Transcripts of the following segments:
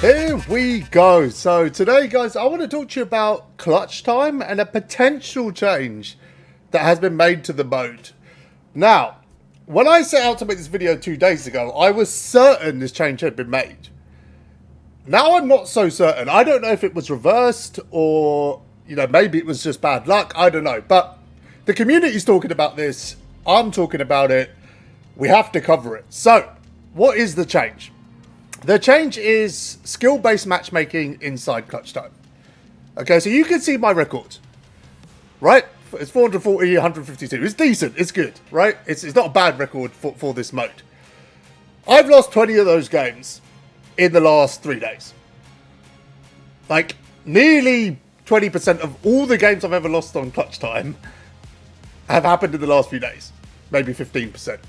Here we go. So today, guys, I want to talk to you about clutch time and a potential change that has been made to the mode. Now, when I set out to make this video 2 days ago, I was certain this change had been made. Now I'm not so certain. I don't know if it was reversed or, maybe it was just bad luck. I don't know. But the community's talking about this. I'm talking about it. We have to cover it. So, what is the change? The change is skill-based matchmaking inside clutch time. Okay, so you can see my record, right? It's 440, 152. It's decent. It's good, right? It's not a bad record for this mode. I've lost 20 of those games in the last 3 days. Like, nearly 20% of all the games I've ever lost on clutch time have happened in the last few days. Maybe 15%.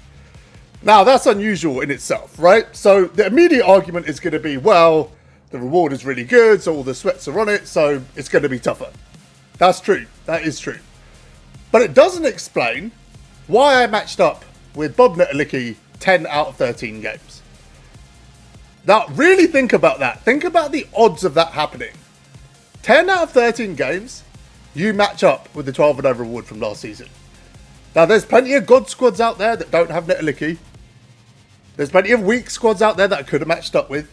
Now, that's unusual in itself, right? So the immediate argument is going to be, well, the reward is really good, so all the sweats are on it, so it's going to be tougher. That's true. That is true. But it doesn't explain why I matched up with Bob Netolicky 10 out of 13 games. Now, really think about that. Think about the odds of that happening. 10 out of 13 games, you match up with the 12-0 reward from last season. Now, there's plenty of God squads out there that don't have Netolicky. There's plenty of weak squads out there that I could have matched up with.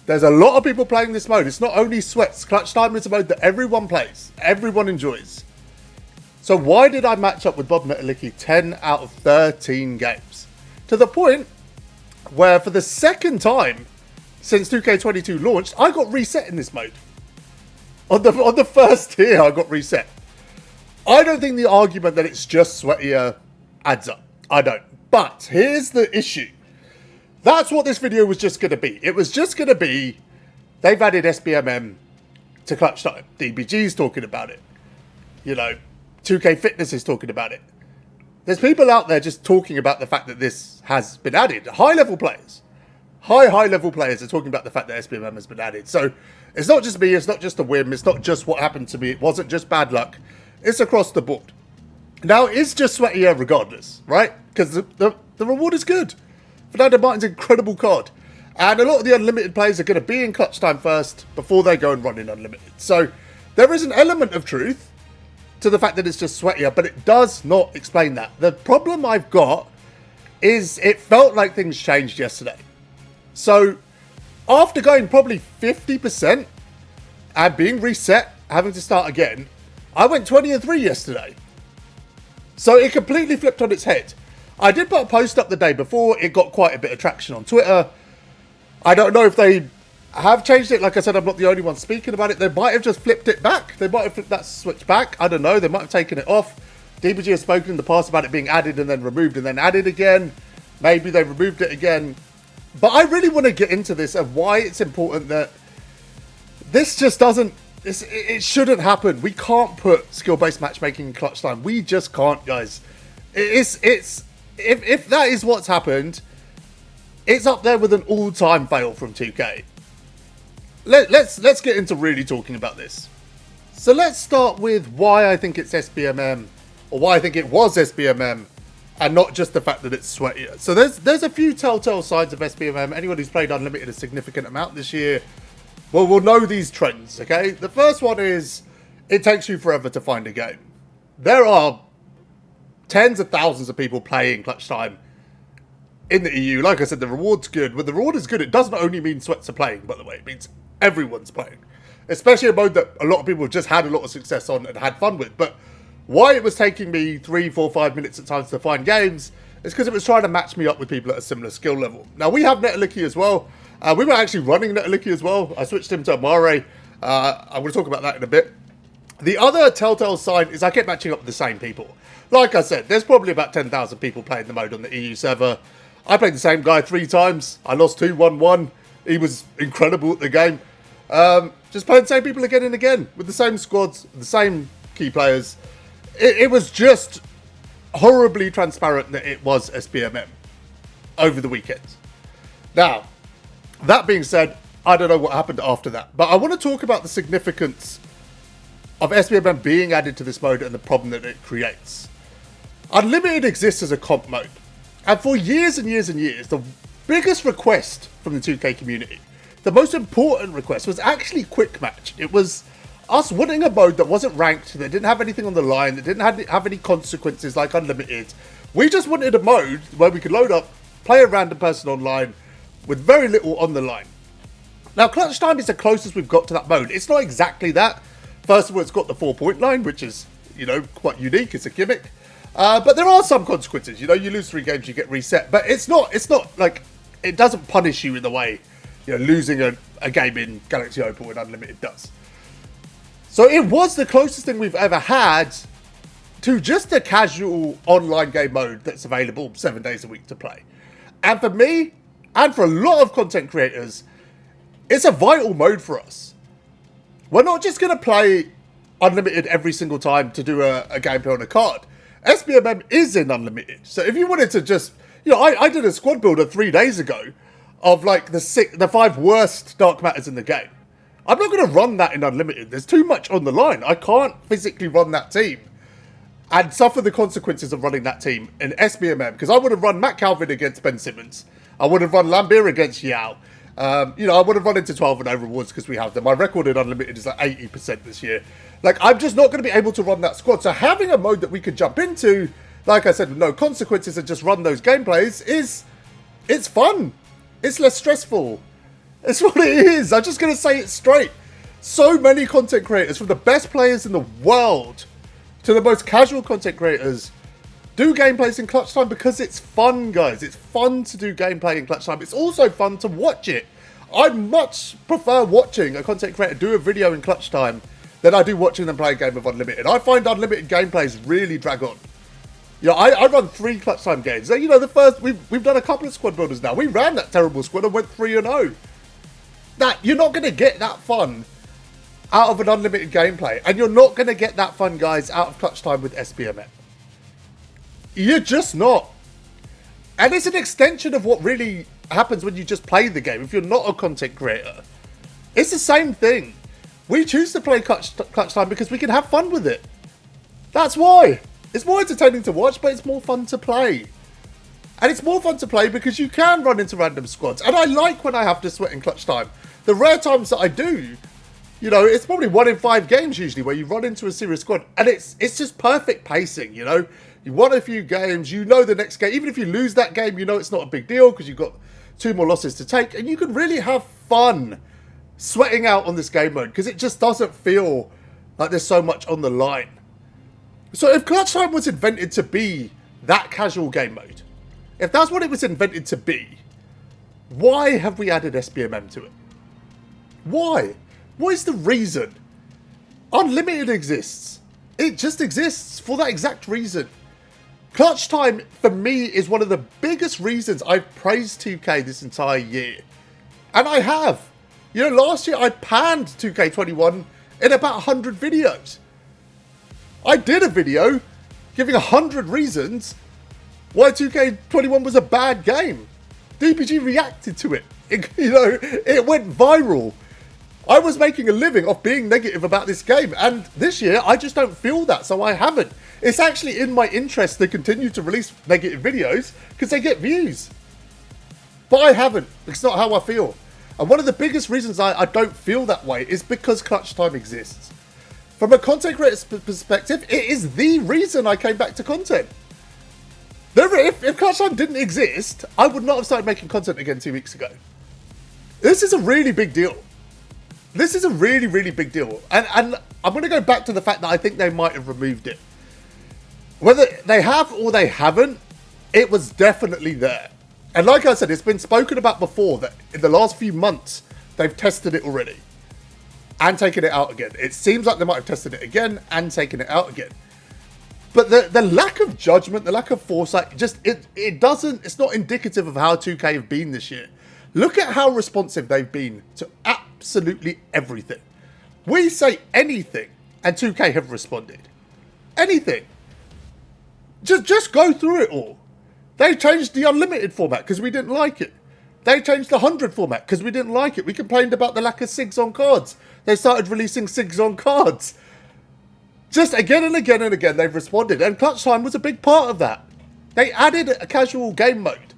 There's a lot of people playing this mode. It's not only sweats. Clutch time is a mode that everyone plays. Everyone enjoys. So why did I match up with Bob Netolicky 10 out of 13 games? To the point where for the second time since 2K22 launched, I got reset in this mode. On the first tier, I got reset. I don't think the argument that it's just sweatier adds up. I don't. But here's the issue. That's what this video was just going to be. It was just going to be, they've added SBMM to clutch time. DBG's talking about it. 2K Fitness is talking about it. There's people out there just talking about the fact that this has been added. High-level players. High-level players are talking about the fact that SBMM has been added. So it's not just me. It's not just a whim. It's not just what happened to me. It wasn't just bad luck. It's across the board. Now, it's just sweatier regardless, right? Because the reward is good. Fernando Martin's an incredible card. And a lot of the unlimited players are going to be in clutch time first before they go and run in unlimited. So there is an element of truth to the fact that it's just sweatier, but it does not explain that. The problem I've got is it felt like things changed yesterday. So after going probably 50% and being reset, having to start again, I went 20-3 yesterday. So it completely flipped on its head. I did put a post up the day before. It got quite a bit of traction on Twitter. I don't know if they have changed it. Like I said, I'm not the only one speaking about it. They might have just flipped it back. They might have flipped that switch back. I don't know. They might have taken it off. DBG has spoken in the past about it being added and then removed and then added again. Maybe they removed it again. But I really want to get into this and why it's important that this just doesn't... It shouldn't happen. We can't put skill-based matchmaking in clutch time. We just can't, guys. If that is what's happened, it's up there with an all-time fail from 2K. Let's get into really talking about this. So let's start with why I think it's SBMM, or why I think it was SBMM, and not just the fact that it's sweatier. So there's a few telltale signs of SBMM. Anyone who's played Unlimited a significant amount this year, well, we'll know these trends, okay? The first one is it takes you forever to find a game. There are tens of thousands of people playing clutch time in the EU. Like I said, the reward's good. When the reward is good, it doesn't only mean sweats are playing, by the way. It means everyone's playing. Especially a mode that a lot of people have just had a lot of success on and had fun with. But why it was taking me 3, 4, 5 minutes at times to find games is because it was trying to match me up with people at a similar skill level. Now, we have Netolicky as well. We were actually running Netolicky as well. I switched him to Amare. I'm going to talk about that in a bit. The other telltale sign is I kept matching up with the same people. Like I said, there's probably about 10,000 people playing the mode on the EU server. I played the same guy 3 times. I lost 2-1-1. He was incredible at the game. Just playing the same people again and again with the same squads, the same key players. It was just horribly transparent that it was SBMM over the weekend. Now, that being said, I don't know what happened after that, but I want to talk about the significance of SBMM being added to this mode and the problem that it creates. Unlimited exists as a comp mode, and for years and years and years, the biggest request from the 2K community the most important request was actually quick match. It was us wanting a mode that wasn't ranked, that didn't have anything on the line, that didn't have any consequences like unlimited. We just wanted a mode where we could load up, play a random person online with very little on the line. Now, Clutch Time is the closest we've got to that mode. It's not exactly that. First of all, it's got the 4-point line, which is, you know, quite unique. It's a gimmick. But there are some consequences. You know, you lose 3 games, you get reset. But it's not like, it doesn't punish you in the way, you know, losing a game in Galaxy Opal with Unlimited does. So it was the closest thing we've ever had to just a casual online game mode that's available 7 days a week to play. And for me, and for a lot of content creators, it's a vital mode for us. We're not just going to play Unlimited every single time to do a gameplay on a card. SBMM is in Unlimited. So if you wanted to just, you know, I did a squad builder 3 days ago of like the 5 worst Dark Matters in the game. I'm not going to run that in Unlimited. There's too much on the line. I can't physically run that team and suffer the consequences of running that team in SBMM, because I would have run Matt Calvin against Ben Simmons. I would have run Lambert against Yao. You know, I would have run into 12-0 rewards because we have them. My record in Unlimited is like 80% this year. Like, I'm just not going to be able to run that squad. So having a mode that we could jump into, like I said, with no consequences and just run those gameplays it's fun. It's less stressful. It's what it is. I'm just going to say it straight. So many content creators, from the best players in the world to the most casual content creators, do gameplays in Clutch Time because it's fun, guys. It's fun to do gameplay in Clutch Time. It's also fun to watch it. I much prefer watching a content creator do a video in Clutch Time than I do watching them play a game of Unlimited. I find Unlimited gameplays really drag on. You know, I run 3 Clutch Time games. You know, the first, we've done a couple of squad builders now. We ran that terrible squad and went 3-0. That, you're not going to get that fun out of an Unlimited gameplay. And you're not going to get that fun, guys, out of Clutch Time with SBMM. You're just not. And it's an extension of what really happens when you just play the game. If you're not a content creator, it's the same thing. We choose to play Clutch Time because we can have fun with it. That's why. It's more entertaining to watch, but it's more fun to play. And it's more fun to play because you can run into random squads. And I like when I have to sweat in Clutch Time. The rare times that I do, you know, it's probably 1 in 5 games usually where you run into a serious squad. And it's just perfect pacing, you know. You won a few games, you know the next game. Even if you lose that game, you know it's not a big deal because you've got 2 more losses to take. And you can really have fun sweating out on this game mode because it just doesn't feel like there's so much on the line. So if Clutch Time was invented to be that casual game mode, if that's what it was invented to be, why have we added SBMM to it? Why? What is the reason? Unlimited exists. It just exists for that exact reason. Clutch Time, for me, is one of the biggest reasons I've praised 2K this entire year. And I have. You know, last year I panned 2K21 in about 100 videos. I did a video giving 100 reasons why 2K21 was a bad game. DPG reacted to it. It went viral. I was making a living off being negative about this game, and this year I just don't feel that, so I haven't. It's actually in my interest to continue to release negative videos because they get views. But I haven't. It's not how I feel. And one of the biggest reasons I don't feel that way is because Clutch Time exists. From a content creator's perspective, it is the reason I came back to content. If Clutch Time didn't exist, I would not have started making content again 2 weeks ago. This is a really big deal. This is a really, really big deal. And I'm going to go back to the fact that I think they might have removed it. Whether they have or they haven't, it was definitely there. And like I said, it's been spoken about before that in the last few months, they've tested it already. And taken it out again. It seems like they might have tested it again and taken it out again. But the lack of judgment, the lack of foresight, just it's not indicative of how 2K have been this year. Look at how responsive they've been to absolutely everything. We say anything and 2K have responded. Anything. Just go through it all. They changed the unlimited format because we didn't like it. They changed the 100 format because we didn't like it. We complained about the lack of SIGs on cards. They started releasing SIGs on cards. Just again and again and again, they've responded. And Clutch Time was a big part of that. They added a casual game mode.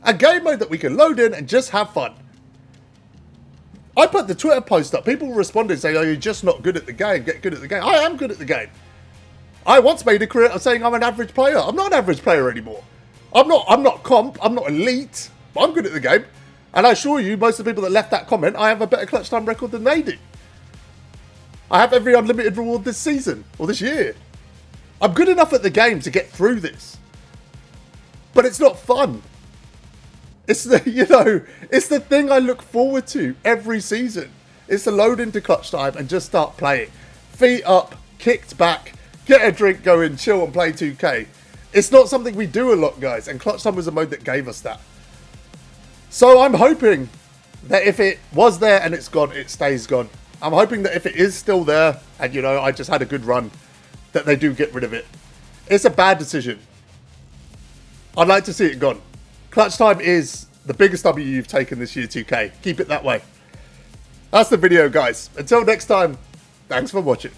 A game mode that we can load in and just have fun. I put the Twitter post up. People responded saying, oh, you're just not good at the game. Get good at the game. I am good at the game. I once made a career of saying I'm an average player. I'm not an average player anymore. I'm not comp. I'm not elite. But I'm good at the game. And I assure you, most of the people that left that comment, I have a better clutch time record than they do. I have every unlimited reward this season or this year. I'm good enough at the game to get through this. But it's not fun. It's the, it's the thing I look forward to every season. It's to load into clutch time and just start playing. Feet up, kicked back, get a drink going, chill and play 2K. It's not something we do a lot, guys. And clutch time was a mode that gave us that. So I'm hoping that if it was there and it's gone, it stays gone. I'm hoping that if it is still there and, I just had a good run, that they do get rid of it. It's a bad decision. I'd like to see it gone. Clutch time is the biggest W you've taken this year, 2K. Keep it that way. That's the video, guys. Until next time, thanks for watching.